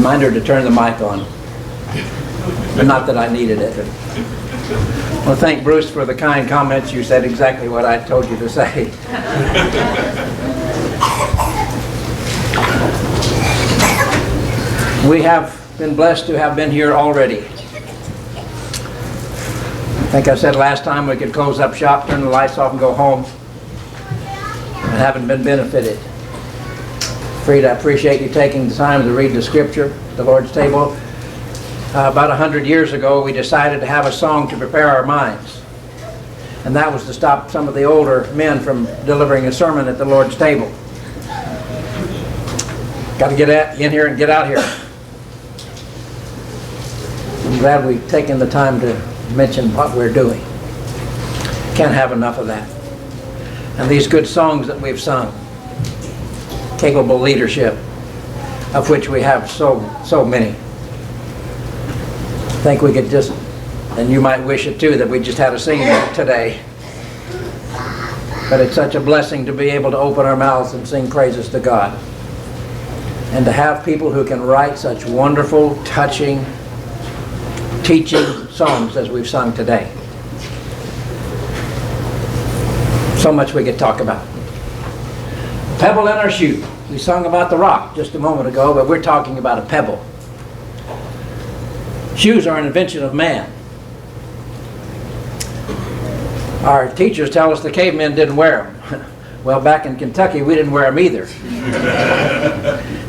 Reminder to turn the mic on. Not that I needed it. Well, thank Bruce for the kind comments. You said exactly what I told you to say. We have been blessed to have been here already. I think I said last time we could close up shop, turn the lights off, and go home. And haven't been benefited. Fried, I appreciate you taking the time to read the scripture, the Lord's table. About 100 years ago, we decided to have a song to prepare our minds. And that was to stop some of the older men from delivering a sermon at the Lord's table. Got to get in here and get out here. I'm glad we've taken the time to mention what we're doing. Can't have enough of that. And these good songs that we've sung. Capable leadership, of which we have so many. I think we could just, and you might wish it too, that we just had a singing today. But it's such a blessing to be able to open our mouths and sing praises to God. And to have people who can write such wonderful, touching, teaching songs as we've sung today. So much we could talk about. Pebble in our shoe. We sung about the rock just a moment ago, but we're talking about a pebble. Shoes are an invention of man. Our teachers tell us the cavemen didn't wear them. Well, back in Kentucky, we didn't wear them either.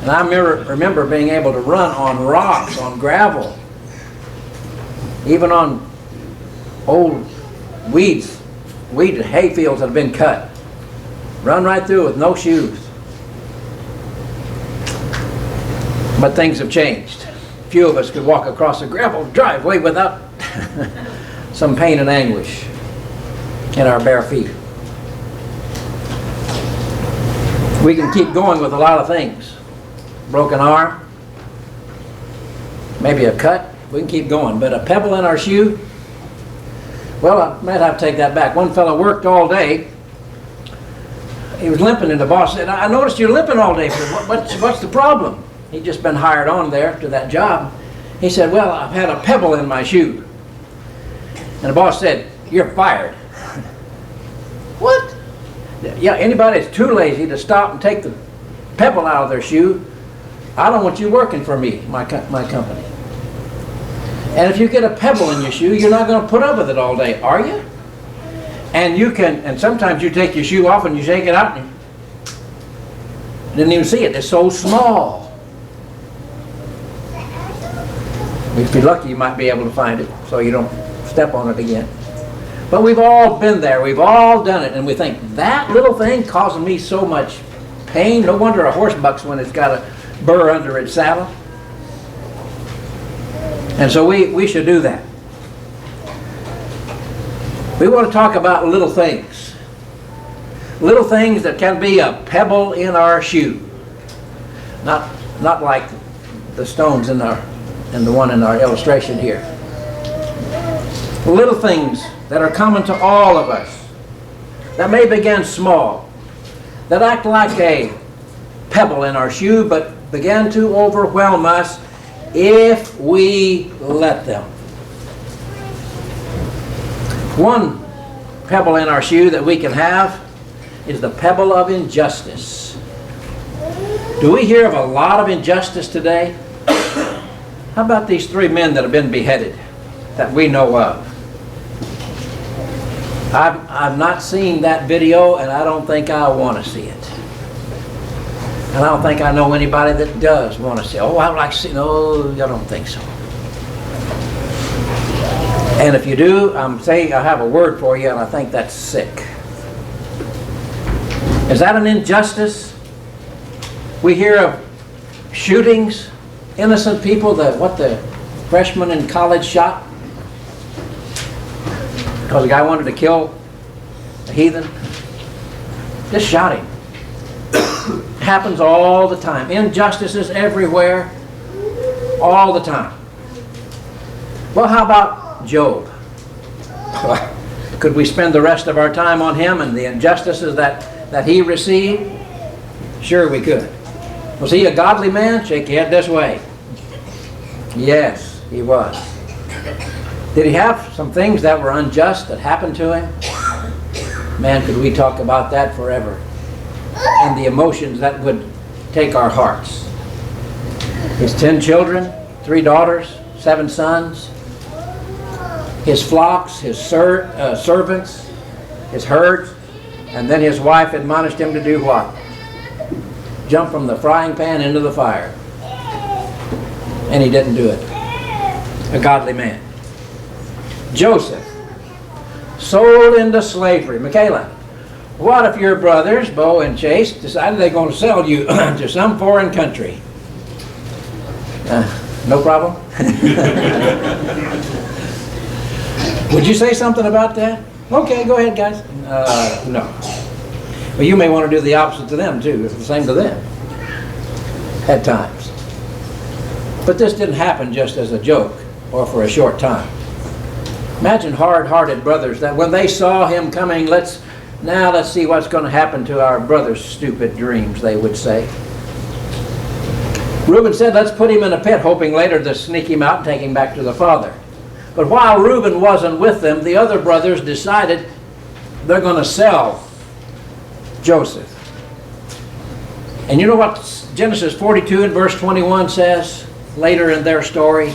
And I remember being able to run on rocks, on gravel, even on old wheat and hay fields that have been cut. Run right through with no shoes. But things have changed. Few of us could walk across a gravel driveway without some pain and anguish in our bare feet. We can keep going with a lot of things. Broken arm, maybe a cut, we can keep going. But a pebble in our shoe, well, I might have to take that back. One fellow worked all day. He was limping, and the boss said, "I noticed you're limping all day. What's the problem?" He'd just been hired on there to that job. He said, "Well, I've had a pebble in my shoe." And the boss said, "You're fired." What? Yeah, anybody that's too lazy to stop and take the pebble out of their shoe, I don't want you working for me, my company. And if you get a pebble in your shoe, you're not going to put up with it all day, are you? And you can, and sometimes you take your shoe off and you shake it out and you didn't even see it. It's so small. If you're lucky, you might be able to find it so you don't step on it again. But we've all been there. We've all done it. And we think, that little thing causing me so much pain. No wonder a horse bucks when it's got a burr under its saddle. And so we should do that. We want to talk about little things. Little things that can be a pebble in our shoe. Not like the stones in the one in our illustration here. Little things that are common to all of us, that may begin small, that act like a pebble in our shoe, but begin to overwhelm us if we let them. One pebble in our shoe that we can have is the pebble of injustice. Do we hear of a lot of injustice today? How about these 3 men that have been beheaded that we know of? I've not seen that video, and I don't think I want to see it. And I don't think I know anybody that does want to see it. Oh, I'd like to see it. No, I don't think so. And if you do, I'm saying I have a word for you, and I think that's sick. Is that an injustice? We hear of shootings, innocent people, the freshman in college shot because the guy wanted to kill a heathen. Just shot him. Happens all the time. Injustices everywhere, all the time. Well, how about Job? Could we spend the rest of our time on him and the injustices that he received? Sure we could. Was he a godly man? Shake your head this way. Yes, he was. Did he have some things that were unjust that happened to him? Man, could we talk about that forever. And the emotions that would take our hearts. His 10 children, 3 daughters, 7 sons, his flocks, his servants, his herds, and then his wife admonished him to do what? Jump from the frying pan into the fire. And he didn't do it. A godly man. Joseph, sold into slavery. Michaela, what if your brothers, Bo and Chase, decided they're going to sell you to some foreign country? No problem? Would you say something about that? Okay, go ahead, guys. No. Well, you may want to do the opposite to them, too. It's the same to them. At times. But this didn't happen just as a joke or for a short time. Imagine hard-hearted brothers that when they saw him coming, let's see what's going to happen to our brother's stupid dreams, they would say. Reuben said, let's put him in a pit, hoping later to sneak him out and take him back to the father. But while Reuben wasn't with them, the other brothers decided they're going to sell Joseph. And you know what Genesis 42 and verse 21 says later in their story?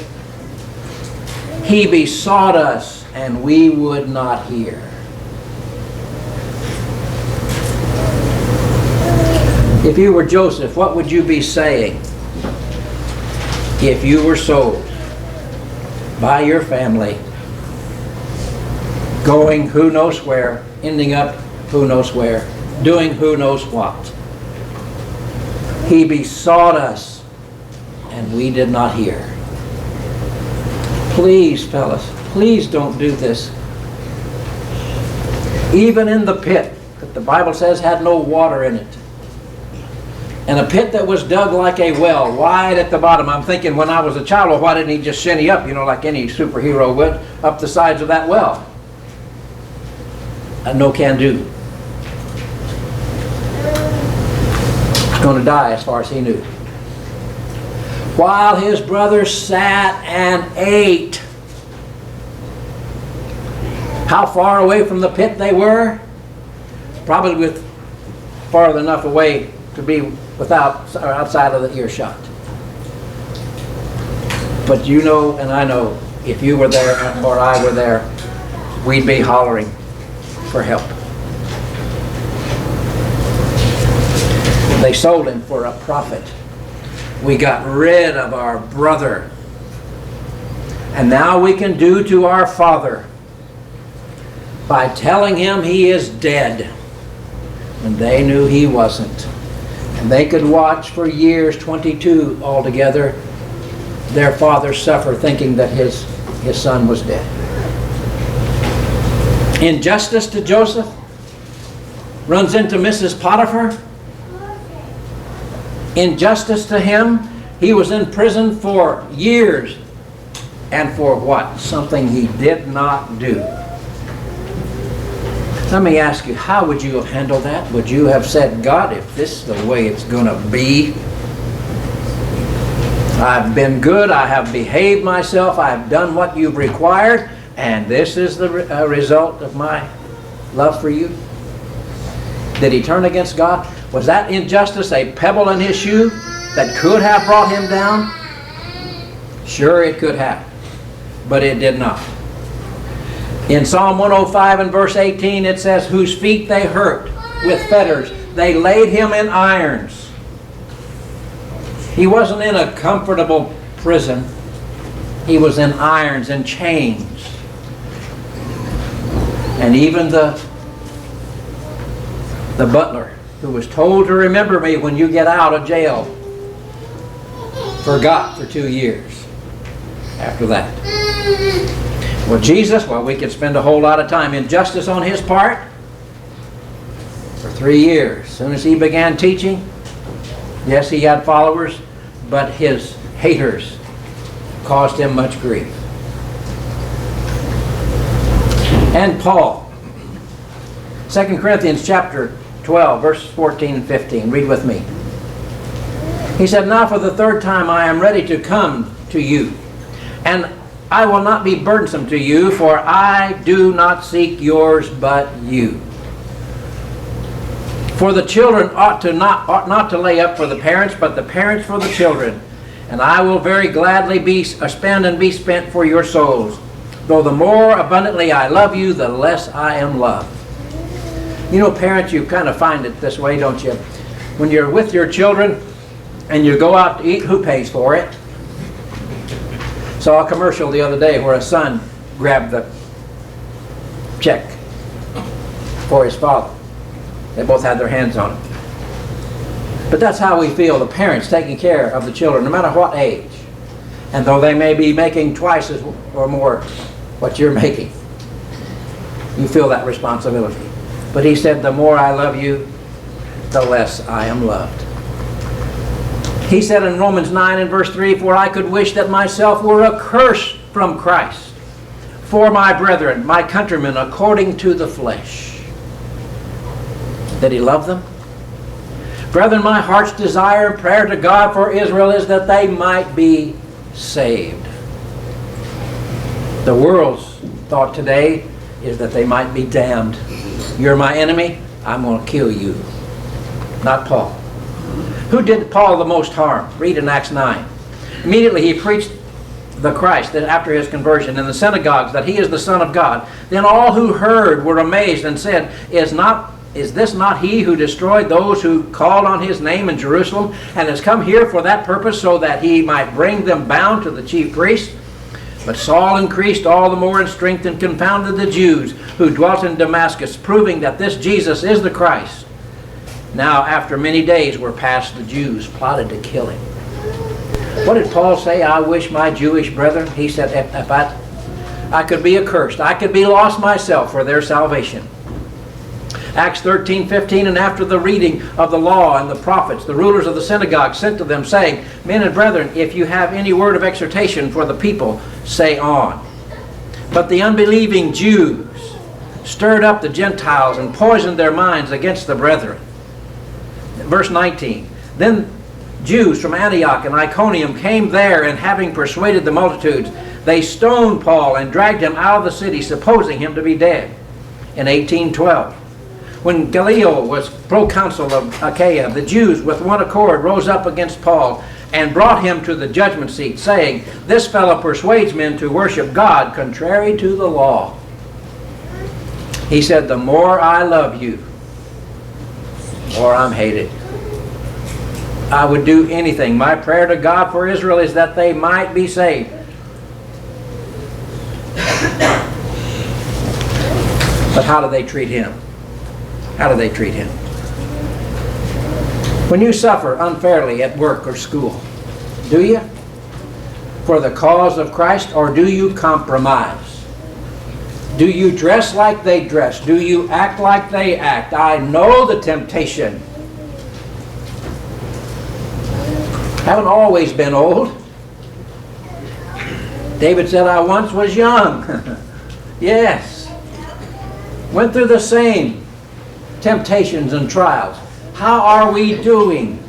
He besought us, and we would not hear. If you were Joseph, what would you be saying if you were sold by your family, going who knows where, ending up who knows where, doing who knows what? He besought us, and we did not hear. Please, fellas, please don't do this. Even in the pit that the Bible says had no water in it, and a pit that was dug like a well, wide at the bottom. I'm thinking when I was a child, well, why didn't he just shinny up, like any superhero would, up the sides of that well? No can do. He's going to die as far as he knew. While his brothers sat and ate. How far away from the pit they were? Probably far enough away to be outside of the earshot. But you know, and I know, if you were there or I were there, we'd be hollering for help. They sold him for a profit. We got rid of our brother. And now we can do to our father by telling him he is dead when they knew he wasn't. And they could watch for years, 22 altogether, their father suffer thinking that his son was dead. Injustice to Joseph runs into Mrs. Potiphar. Injustice to him. He was in prison for years. And for what? Something he did not do. Let me ask you, how would you have handled that? Would you have said, God, if this is the way it's going to be, I've been good, I have behaved myself, I've done what you've required, and this is the result of my love for you? Did he turn against God? Was that injustice a pebble in his shoe that could have brought him down? Sure, it could have, but it did not. In Psalm 105 and verse 18 it says, whose feet they hurt with fetters, they laid him in irons. He wasn't in a comfortable prison. He was in irons and chains. And even the butler, who was told to remember me when you get out of jail, forgot for 2 years after that. Well, Jesus, we could spend a whole lot of time. Injustice on his part for 3 years. As soon as he began teaching, yes, he had followers, but his haters caused him much grief. And Paul, 2 Corinthians chapter 12, verses 14 and 15. Read with me. He said, now for the third time I am ready to come to you. And I will not be burdensome to you, for I do not seek yours, but you. For the children ought not to lay up for the parents, but the parents for the children. And I will very gladly spend and be spent for your souls. Though the more abundantly I love you, the less I am loved. You know, parents, you kind of find it this way, don't you? When you're with your children and you go out to eat, who pays for it? Saw a commercial the other day where a son grabbed the check for his father. They both had their hands on it. But that's how we feel, the parents taking care of the children, no matter what age. And though they may be making twice as or more what you're making, you feel that responsibility. But he said, the more I love you, the less I am loved. He said in Romans 9 and verse 3, for I could wish that myself were accursed from Christ for my brethren, my countrymen, according to the flesh. Did he love them? Brethren, my heart's desire and prayer to God for Israel is that they might be saved. The world's thought today is that they might be damned. You're my enemy, I'm going to kill you. Not Paul. Who did Paul the most harm? Read in Acts 9. Immediately he preached the Christ that after his conversion in the synagogues that he is the Son of God. Then all who heard were amazed and said, Is this not he who destroyed those who called on his name in Jerusalem and has come here for that purpose so that he might bring them bound to the chief priests? But Saul increased all the more in strength and confounded the Jews who dwelt in Damascus, proving that this Jesus is the Christ. Now after many days were past, the Jews plotted to kill him. What did Paul say? I wish my Jewish brethren, he said, if I could be accursed, I could be lost myself for their salvation. Acts 13:15, and after the reading of the law and the prophets, the rulers of the synagogue sent to them, saying, Men and brethren, if you have any word of exhortation for the people, say on. But the unbelieving Jews stirred up the Gentiles and poisoned their minds against the brethren. Verse 19, then Jews from Antioch and Iconium came there, and having persuaded the multitudes, they stoned Paul and dragged him out of the city, supposing him to be dead. In 1812, when Gallio was proconsul of Achaia, the Jews with one accord rose up against Paul and brought him to the judgment seat, saying, This fellow persuades men to worship God contrary to the law. He said, the more I love you, the more I'm hated. I would do anything. My prayer to God for Israel is that they might be saved. But how do they treat him? How do they treat him? When you suffer unfairly at work or school, do you? For the cause of Christ, or do you compromise? Do you dress like they dress? Do you act like they act? I know the temptation. Haven't always been old. David said, I once was young. Yes. Went through the same temptations and trials. How are we doing?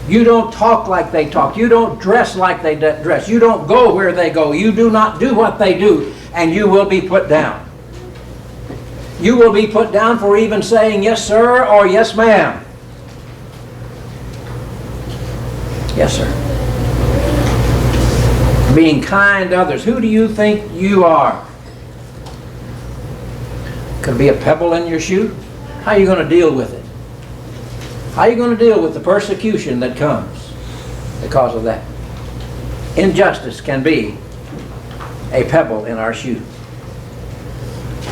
You don't talk like they talk. You don't dress like they dress. You don't go where they go. You do not do what they do, and you will be put down. You will be put down for even saying yes sir or yes ma'am. Yes sir. Being kind to others. Who do you think you are? Could be a pebble in your shoe. How are you going to deal with it? How are you going to deal with the persecution that comes because of that? Injustice can be a pebble in our shoe.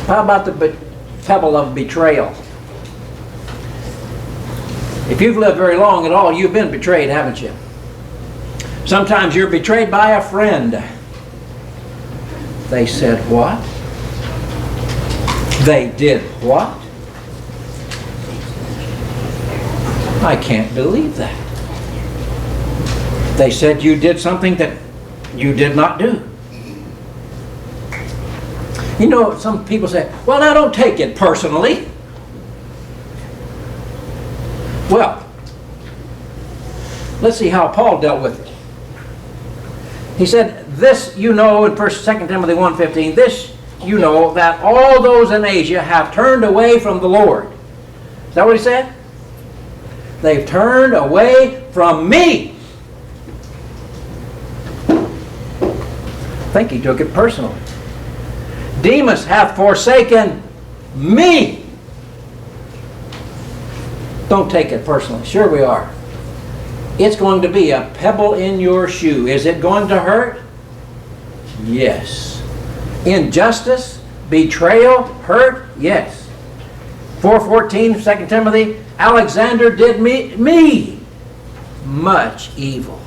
How about the pebble of betrayal? If you've lived very long at all, you've been betrayed, haven't you? Sometimes you're betrayed by a friend. They said what? They did what? I can't believe that. They said you did something that you did not do. You know, some people say, well, now don't take it personally. Well, let's see how Paul dealt with it. He said, this you know in 2 Timothy 1:15, this you know, that all those in Asia have turned away from the Lord. Is that what he said? They've turned away from me. I think he took it personally. Demas hath forsaken me. Don't take it personally. Sure we are. It's going to be a pebble in your shoe. Is it going to hurt? Yes. Injustice, betrayal, hurt? Yes. 4:14, 2 Timothy, Alexander did me much evil.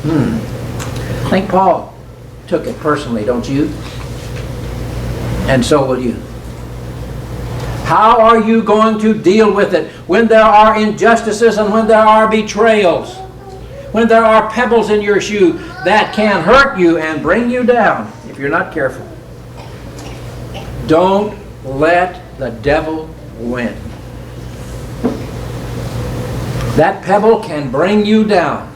I think Paul took it personally, don't you? And so will you. How are you going to deal with it when there are injustices and when there are betrayals? When there are pebbles in your shoe that can hurt you and bring you down if you're not careful. Don't let the devil win. That pebble can bring you down.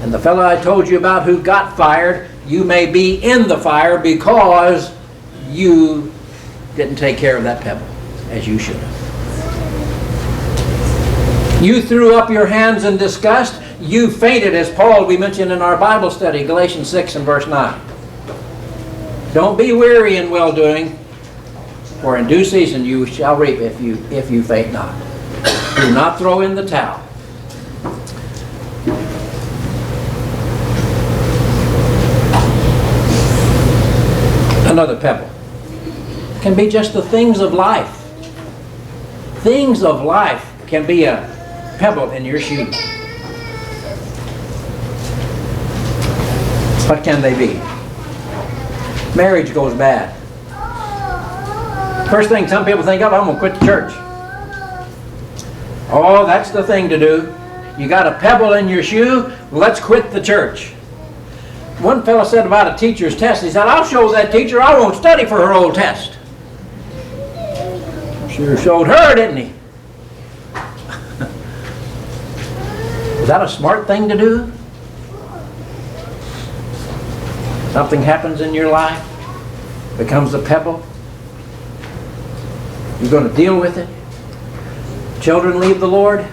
And the fellow I told you about who got fired, you may be in the fire because you didn't take care of that pebble as you should have. You threw up your hands in disgust. You fainted, as Paul, we mentioned in our Bible study, Galatians 6 and verse 9. Don't be weary in well-doing, for in due season you shall reap if you faint not. Do not throw in the towel. Another pebble can be just the things of life. Things of life can be a pebble in your shoe. What can they be? Marriage goes bad. First thing some people think of, I'm going to quit the church. Oh, that's the thing to do. You got a pebble in your shoe, let's quit the church. One fellow said about a teacher's test, he said, I'll show that teacher I won't study for her old test. Sure showed her, didn't he? Is that a smart thing to do? Something happens in your life, becomes a pebble. You're going to deal with it. Children leave the Lord.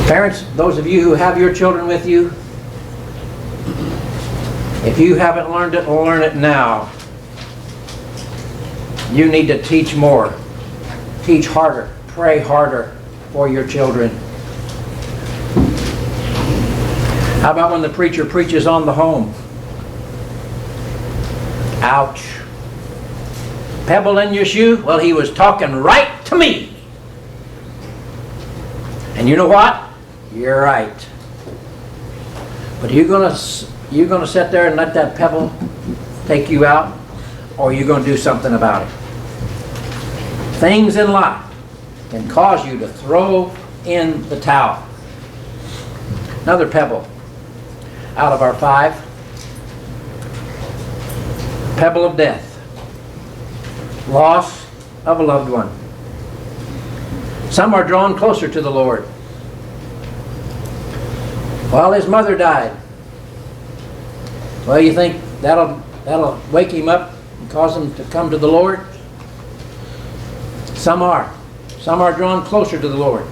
Parents, those of you who have your children with you, if you haven't learned it, learn it now. You need to teach more. Teach harder. Pray harder for your children. How about when the preacher preaches on the home? Ouch. Pebble in your shoe? Well, he was talking right to me. And you know what? You're right. But are you going to sit there and let that pebble take you out? Or are you going to do something about it? Things in life can cause you to throw in the towel. Another pebble out of our 5. Pebble of death. Loss of a loved one. Some are drawn closer to the Lord. Well, his mother died. Well, you think that'll wake him up and cause him to come to the Lord? Some are. Some are drawn closer to the Lord.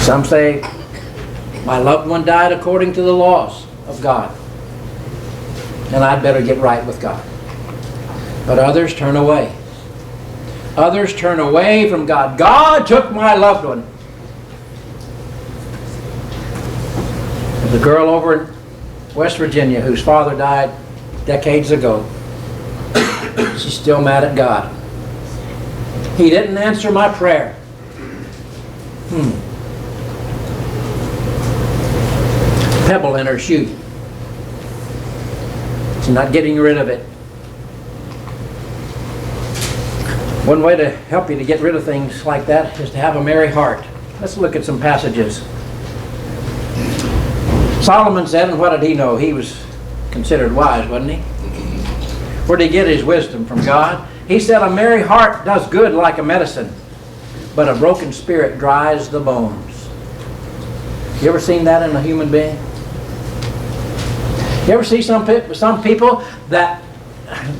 Some say, my loved one died according to the laws of God, and I'd better get right with God. But others turn away. Others turn away from God. God took my loved one. There's a girl over in West Virginia whose father died decades ago. She's still mad at God. He didn't answer my prayer. Pebble in her shoe. She's not getting rid of it. One way to help you to get rid of things like that is to have a merry heart. Let's look at some passages. Solomon said, and what did he know? He was considered wise, wasn't he? Where did he get his wisdom? From God. He said, a merry heart does good like a medicine, but a broken spirit dries the bones. You ever seen that in a human being? You ever see some people that,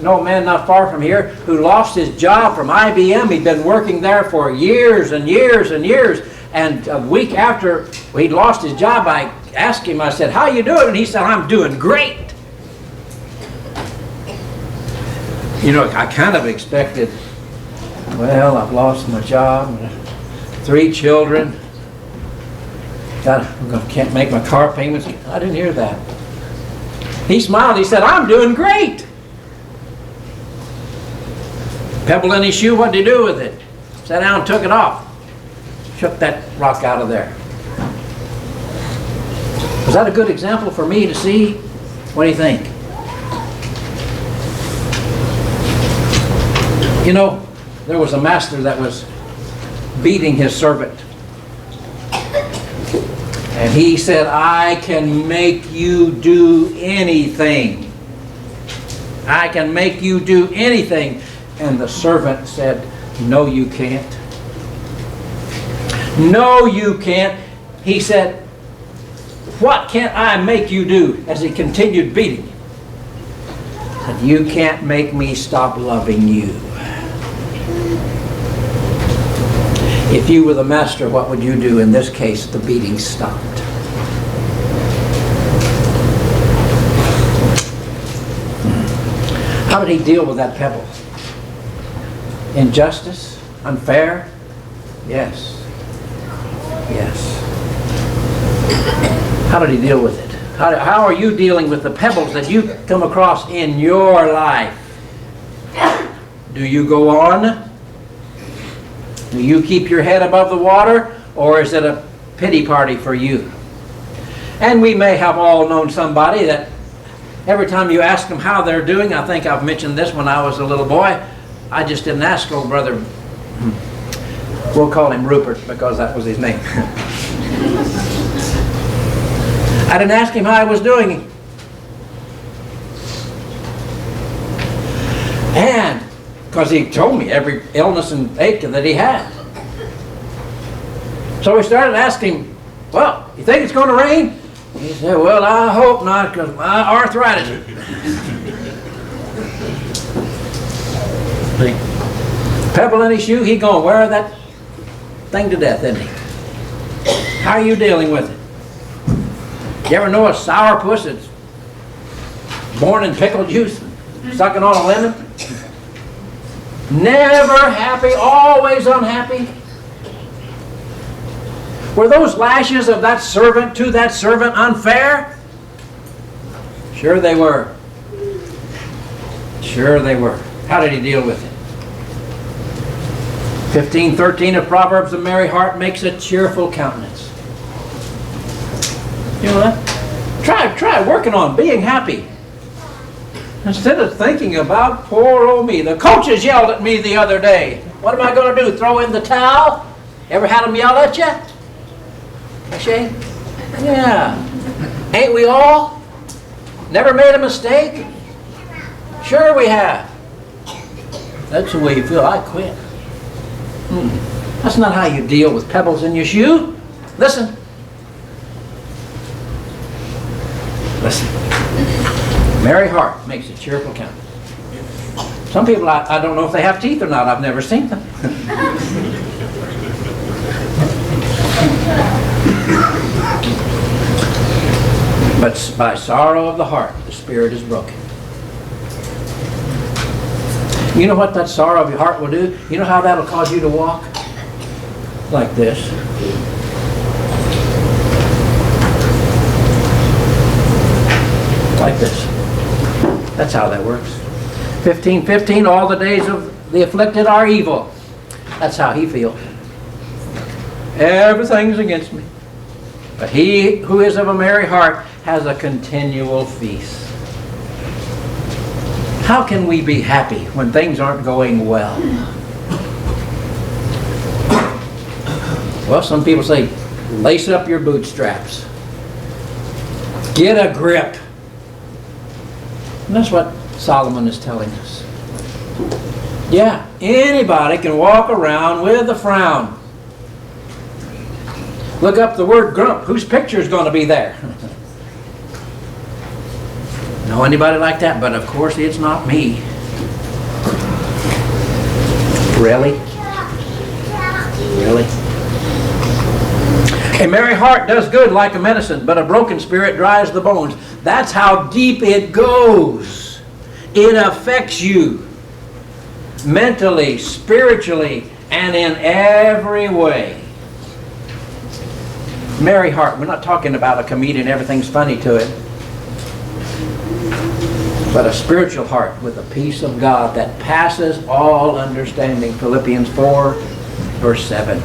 no man not far from here, who lost his job from IBM. He'd been working there for years and years and years. And a week after he'd lost his job, I asked him, I said, how you doing? And he said, I'm doing great. You know, I kind of expected, well, I've lost my job, 3 children, can't make my car payments. I didn't hear that. He smiled, he said, I'm doing great. Pebble in his shoe, what did he do with it? Sat down and took it off. Shook that rock out of there. Was that a good example for me to see? What do you think? You know, there was a master that was beating his servant. And he said, I can make you do anything. I can make you do anything. And the servant said, no, you can't. No, you can't. He said, what can't I make you do? As he continued beating him. He said, you can't make me stop loving you. If you were the master, what would you do? In this case, the beating stopped. How did he deal with that pebble? Injustice? Unfair? Yes. Yes. How did he deal with it? How are you dealing with the pebbles that you come across in your life? Do you go on? Do you keep your head above the water? Or is it a pity party for you? And we may have all known somebody that every time you ask them how they're doing, I think I've mentioned this when I was a little boy, I just didn't ask old brother, we'll call him Rupert because that was his name. I didn't ask him how he was doing. And because he told me every illness and ache that he had. So we started asking him, well, you think it's going to rain? He said, well, I hope not, because my arthritis. Pebble in his shoe, he going to wear that thing to death, isn't he? How are you dealing with it? You ever know a sourpuss that's born in pickle juice, sucking on a lemon? Never happy, always unhappy. Were those lashes of that servant to that servant unfair? Sure they were. Sure they were. How did he deal with it? 15:13 of Proverbs, a merry heart makes a cheerful countenance. You know that? Try working on being happy. Instead of thinking about poor old me. The coaches yelled at me the other day. What am I going to do? Throw in the towel? Ever had them yell at you? Shane? Yeah. Ain't we all? Never made a mistake? Sure we have. That's the way you feel. I quit. That's not how you deal with pebbles in your shoe. Listen. Listen. Merry heart makes a cheerful countenance. Some people, I don't know if they have teeth or not. I've never seen them. But by sorrow of the heart, the spirit is broken. You know what that sorrow of your heart will do? You know how that'll cause you to walk? Like this. Like this. That's how that works. 15:15, all the days of the afflicted are evil. That's how he feels. Everything's against me. But he who is of a merry heart has a continual feast. How can we be happy when things aren't going well? Well, some people say, lace up your bootstraps. Get a grip. And that's what Solomon is telling us. Yeah, anybody can walk around with a frown. Look up the word grump. Whose picture is going to be there? Know anybody like that? But of course it's not me. Really? Really? A merry heart does good like a medicine, but a broken spirit dries the bones. That's how deep it goes. It affects you mentally, spiritually, and in every way. Merry heart. We're not talking about a comedian, everything's funny to it. But a spiritual heart with the peace of God that passes all understanding. Philippians 4, verse 7.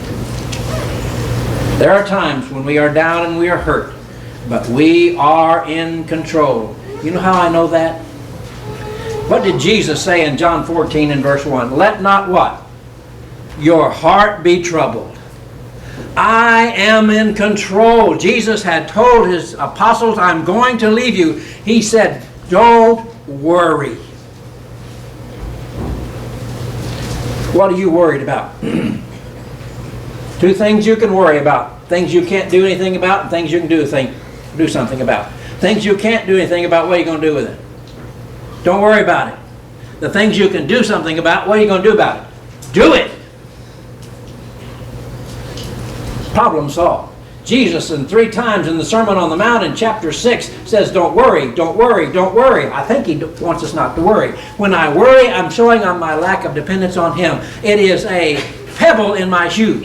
There are times when we are down and we are hurt, but we are in control. You know how I know that? What did Jesus say in John 14 and verse 1? Let not what? Your heart be troubled. I am in control. Jesus had told his apostles, I'm going to leave you. He said, don't worry. What are you worried about? Two things you can worry about. Things you can't do anything about, and things you can do something about. Things you can't do anything about, what are you going to do with it? Don't worry about it. The things you can do something about, what are you going to do about it? Do it! Problem solved. Jesus, in 3 times in the Sermon on the Mount in chapter 6, says, don't worry, don't worry, don't worry. I think he wants us not to worry. When I worry, I'm showing on my lack of dependence on him. It is a pebble in my shoe,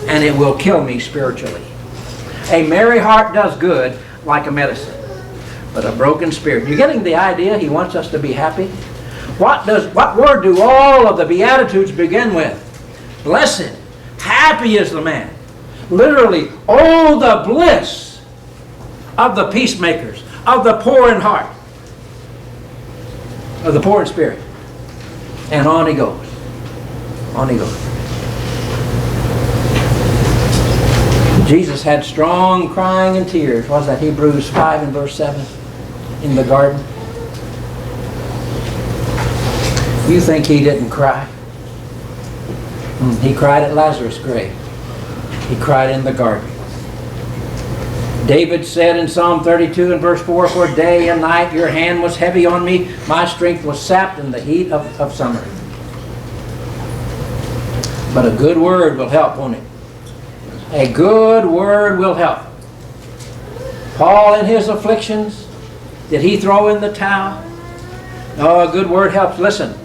and it will kill me spiritually. A merry heart does good like a medicine, but a broken spirit. You're getting the idea? He wants us to be happy. What word do all of the Beatitudes begin with? Blessed, happy is the man. Literally, oh, the bliss of the peacemakers, of the poor in heart, of the poor in spirit. And on he goes. On he goes. Jesus had strong crying and tears. What was that? Hebrews 5 and verse 7 in the garden. You think he didn't cry? He cried at Lazarus' grave. He cried in the garden. David said in Psalm 32 and verse 4, for day and night your hand was heavy on me. My strength was sapped in the heat of summer. But a good word will help, won't it? A good word will help. Paul in his afflictions, did he throw in the towel? No, a good word helps. Listen,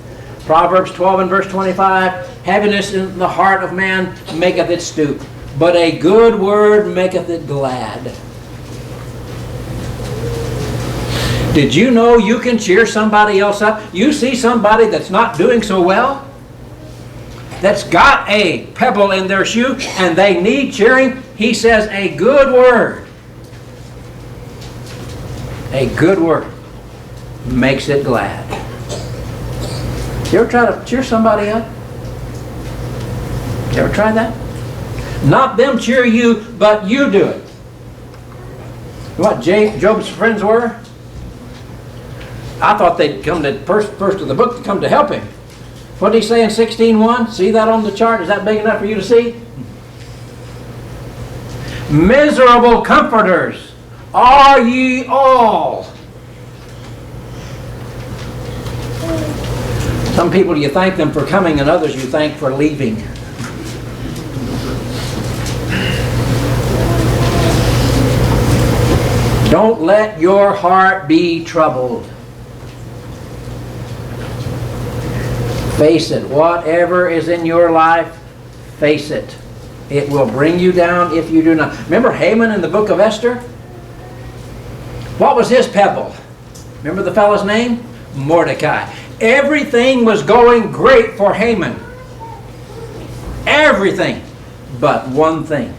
Proverbs 12 and verse 25, heaviness in the heart of man maketh it stoop, but a good word maketh it glad. Did you know you can cheer somebody else up? You see somebody that's not doing so well, that's got a pebble in their shoe and they need cheering. He says a good word. A good word makes it glad. You ever try to cheer somebody up? You ever try that? Not them cheer you, but you do it. What Job's friends were? I thought they'd come to first of the book to come to help him. What did he say in 16:1? See that on the chart? Is that big enough for you to see? Miserable comforters are ye all. Some people you thank them for coming and others you thank for leaving. Don't let your heart be troubled. Face it. Whatever is in your life, face it. It will bring you down if you do not. Remember Haman in the book of Esther? What was his pebble? Remember the fellow's name? Mordecai. Everything was going great for Haman. Everything. But one thing.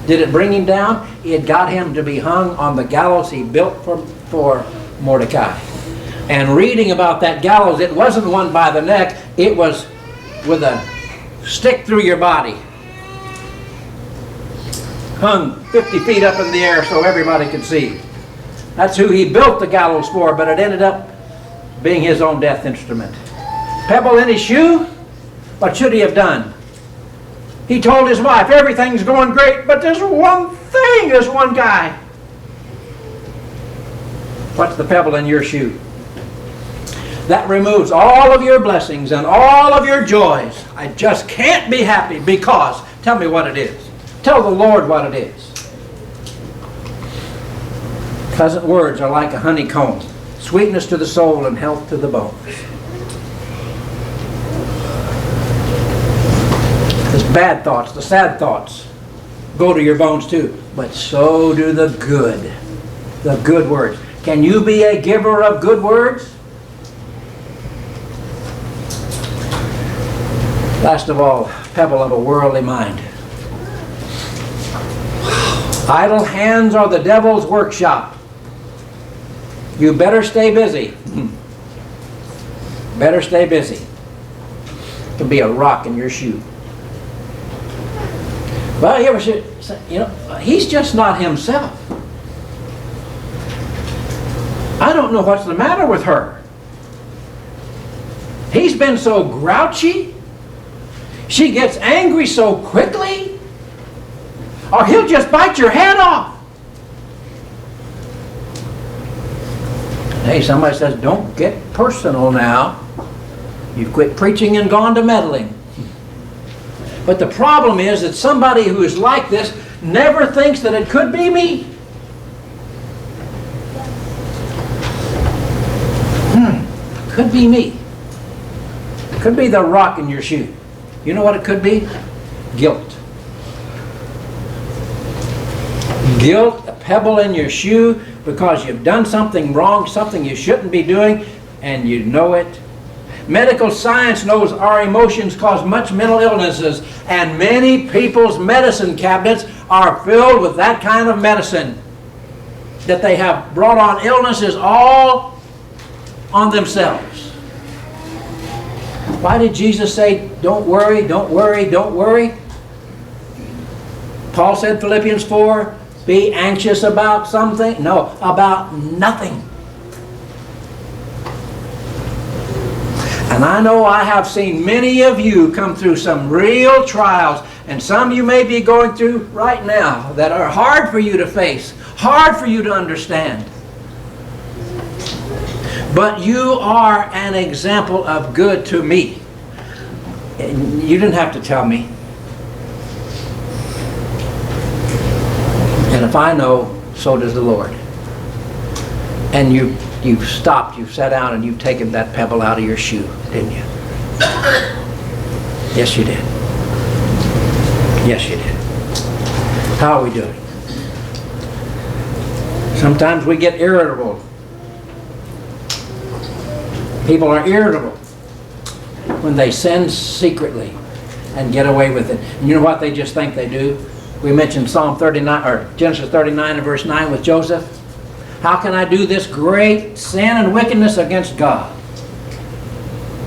Did it bring him down? It got him to be hung on the gallows he built for Mordecai. And reading about that gallows, it wasn't one by the neck, it was with a stick through your body. Hung 50 feet up in the air so everybody could see. That's who he built the gallows for, but it ended up being his own death instrument. Pebble in his shoe? What should he have done? He told his wife, everything's going great, but there's one thing, there's one guy. What's the pebble in your shoe? That removes all of your blessings and all of your joys. I just can't be happy because, tell me what it is. Tell the Lord what it is. Pleasant words are like a honeycomb, sweetness to the soul and health to the bones. The bad thoughts, the sad thoughts, go to your bones too. But so do the good words. Can you be a giver of good words? Last of all, pebble of a worldly mind. Idle hands are the devil's workshop. You better stay busy. Better stay busy. It can be a rock in your shoe. Well, you ever say, he's just not himself. I don't know what's the matter with her. He's been so grouchy. She gets angry so quickly. Or he'll just bite your head off. Hey, somebody says, don't get personal now. You've quit preaching and gone to meddling. But the problem is that somebody who is like this never thinks that it could be me. Could be me. Could be the rock in your shoe. You know what it could be? Guilt. Guilt, a pebble in your shoe because you've done something wrong, something you shouldn't be doing, and you know it. Medical science knows our emotions cause much mental illnesses, and many people's medicine cabinets are filled with that kind of medicine, that they have brought on illnesses all on themselves. Why did Jesus say, don't worry, don't worry, don't worry? Paul said, Philippians 4, be anxious about something? No, about nothing. And I know I have seen many of you come through some real trials, and some you may be going through right now that are hard for you to face, hard for you to understand. But you are an example of good to me. You didn't have to tell me. And if I know, so does the Lord. And you've stopped, you've sat down, and you've taken that pebble out of your shoe, didn't you? Yes, you did. Yes, you did. How are we doing? Sometimes we get irritable. People are irritable when they sin secretly and get away with it. And you know what they just think they do? We mentioned Psalm 39 or Genesis 39 and verse 9 with Joseph. How can I do this great sin and wickedness against God?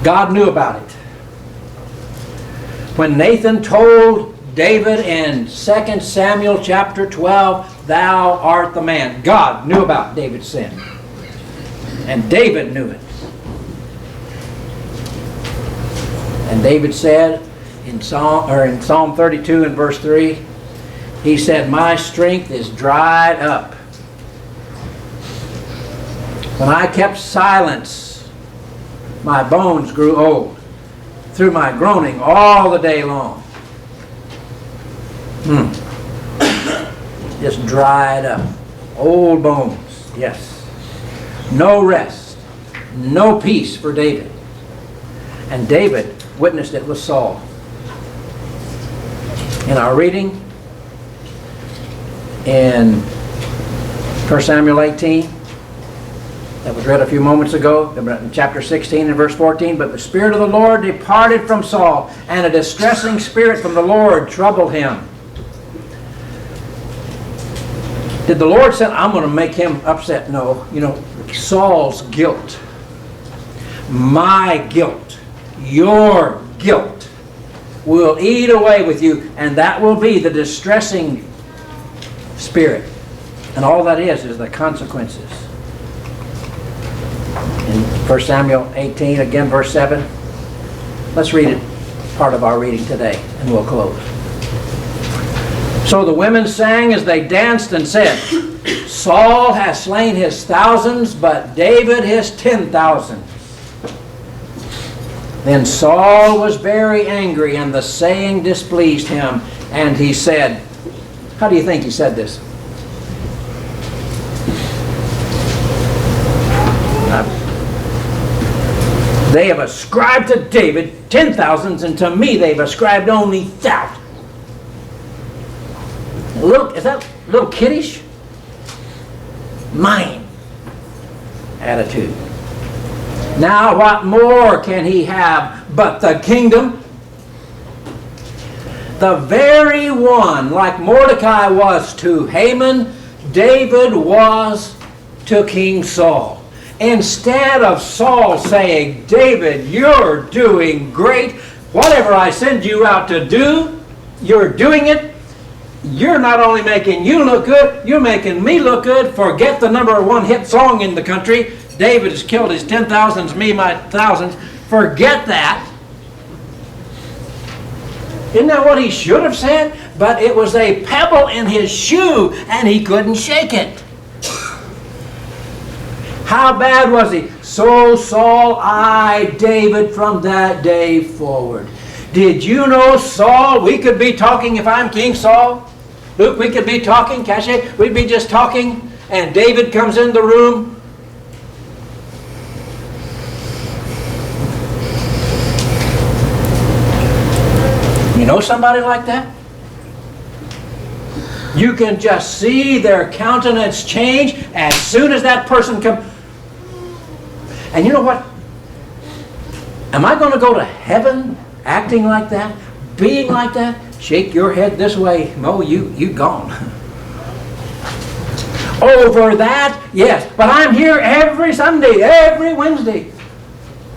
God knew about it. When Nathan told David in 2 Samuel chapter 12, thou art the man. God knew about David's sin. And David knew it. And David said in Psalm 32 and verse 3, he said, my strength is dried up. When I kept silence, my bones grew old through my groaning all the day long. Just dried up. Old bones, yes. No rest, no peace for David. And David witnessed it with Saul. In our reading in 1 Samuel 18, that was read a few moments ago, in chapter 16 and verse 14, but the Spirit of the Lord departed from Saul, and a distressing spirit from the Lord troubled him. Did the Lord say, I'm going to make him upset? No. You know, Saul's guilt, my guilt, your guilt will eat away with you, and that will be the distressing spirit. And all that is the consequences. And 1 Samuel 18, again verse 7. Let's read it, part of our reading today, and we'll close. So the women sang as they danced and said, Saul has slain his thousands, but David his 10,000. Then Saul was very angry, and the saying displeased him, and he said, how do you think he said this? They have ascribed to David 10,000s, and to me they've ascribed only 1,000. Is that a little kiddish? Mine attitude. Now what more can he have but the kingdom? The very one, like Mordecai was to Haman, David was to King Saul. Instead of Saul saying, David, you're doing great. Whatever I send you out to do, you're doing it. You're not only making you look good, you're making me look good. Forget the #1 hit song in the country. David has killed his 10,000s, me my thousands. Forget that. Isn't that what he should have said? But it was a pebble in his shoe, and he couldn't shake it. How bad was he? So Saul eyed David from that day forward. Did you know, Saul, we could be talking, if I'm King Saul, Luke, we could be talking, Cache, we'd be just talking, and David comes in the room. You know somebody like that? You can just see their countenance change as soon as that person comes. And you know what? Am I going to go to heaven acting like that? Being like that? Shake your head this way. No, you gone. Over that? Yes. But I'm here every Sunday, every Wednesday.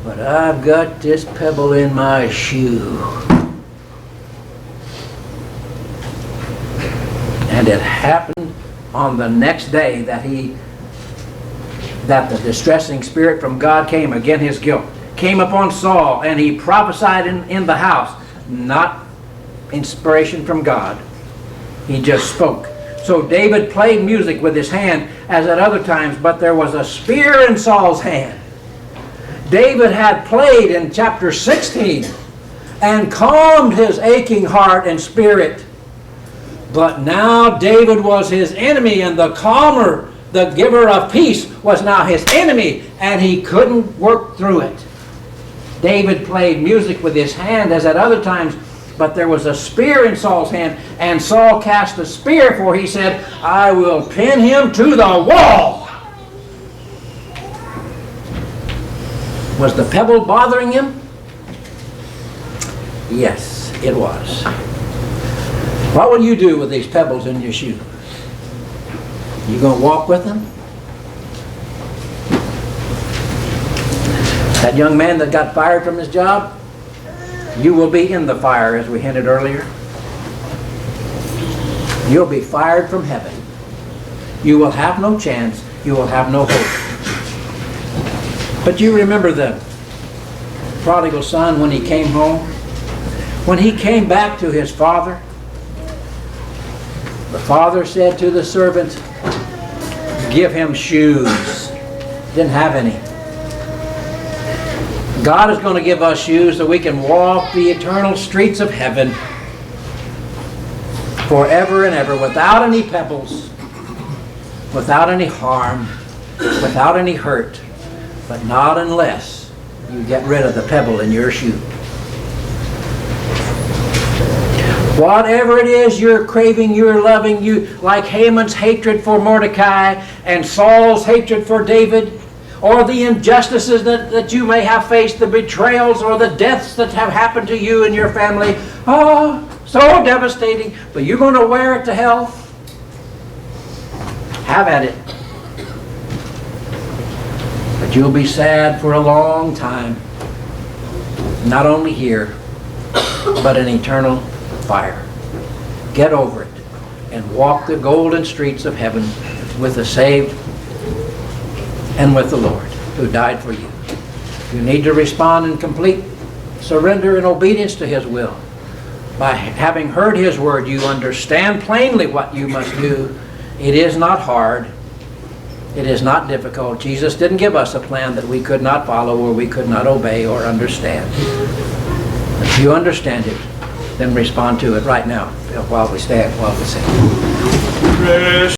But I've got this pebble in my shoe. And it happened on the next day that the distressing spirit from God came, again his guilt, came upon Saul, and he prophesied in the house. Not inspiration from God. He just spoke. So David played music with his hand as at other times, but there was a spear in Saul's hand. David had played in chapter 16 and calmed his aching heart and spirit. But now David was his enemy, and the calmer, the giver of peace, was now his enemy, and he couldn't work through it. David played music with his hand as at other times, but there was a spear in Saul's hand, and Saul cast the spear, for he said, I will pin him to the wall. Was the pebble bothering him? Yes, it was. What will you do with these pebbles in your shoe? You going to walk with them? That young man that got fired from his job, you will be in the fire, as we hinted earlier. You'll be fired from heaven. You will have no chance. You will have no hope. But you remember the prodigal son when he came home? When he came back to his father, the father said to the servant, give him shoes. Didn't have any. God is going to give us shoes so we can walk the eternal streets of heaven forever and ever without any pebbles, without any harm, without any hurt, but not unless you get rid of the pebble in your shoe. Whatever it is you're craving, you're loving, you like Haman's hatred for Mordecai and Saul's hatred for David, or the injustices that you may have faced, the betrayals or the deaths that have happened to you and your family. Oh, so devastating. But you're going to wear it to hell? Have at it. But you'll be sad for a long time. Not only here, but in eternal fire. Get over it and walk the golden streets of heaven with the saved and with the Lord. who died for you. You need to respond in complete surrender and obedience to His will. By having heard His word, you understand plainly what you must do. It is not hard. It is not difficult. Jesus didn't give us a plan that we could not follow or we could not obey or understand. If you understand it, then respond to it right now while we stand, while we sing.